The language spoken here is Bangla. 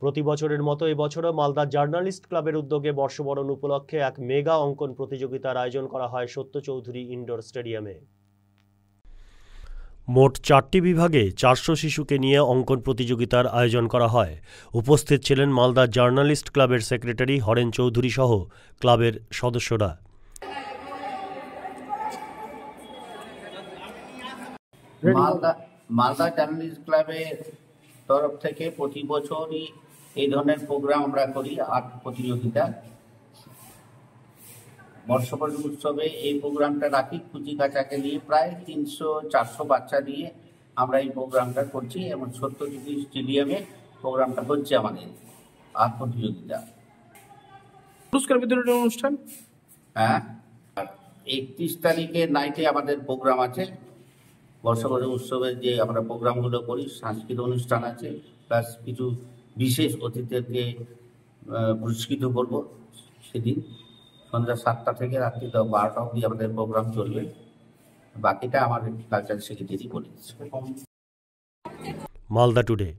প্রতি বছরের মতো এবছরও মালদা জার্নালিস্ট ক্লাবের উদ্যোগে বর্ষবরণ উপলক্ষে এক মেগা অঙ্কন প্রতিযোগিতার আয়োজন করা হয় সত্য চৌধুরী ইনডোর স্টেডিয়ামে। মোট 4টি বিভাগে 400 শিশুকে নিয়ে অঙ্কন প্রতিযোগিতার আয়োজন করা হয়। উপস্থিত ছিলেন মালদা জার্নালিস্ট ক্লাবের সেক্রেটারি হরেন চৌধুরী সহ ক্লাবের সদস্যরা। মালদা জার্নালিস্ট ক্লাবের তরফ থেকে প্রতি বছরই এই ধরনের প্রোগ্রাম আমরা করি। আর্ট প্রতিযোগিতা, বর্ষবরণ উৎসবে এই প্রোগ্রামটা রাখি। কুচি কাচাকে নিয়ে প্রায় 300-400 বাচ্চা নিয়ে আমরা এই প্রোগ্রামটা করছি এবং সত্যজিৎ স্টেডিয়ামে প্রোগ্রামটা হচ্ছে আমাদের আর্ট প্রতিযোগিতা। পুরস্কার বিতরণী অনুষ্ঠান, হ্যাঁ, 31 তারিখে নাইটে আমাদের প্রোগ্রাম আছে। বর্ষবরণ উৎসবের যে আমরা প্রোগ্রামগুলো করি, সাংস্কৃতিক অনুষ্ঠান আছে, প্লাস কিছু বিশেষ অতিথিদেরকে পুরস্কৃত করব। সেদিন সন্ধ্যা 7টা থেকে রাত্রি 12টা অবধি আমাদের প্রোগ্রাম চলবে। বাকিটা আমাদের কালচারাল সেক্রেটারি করে দিচ্ছে। মালদা টুডে।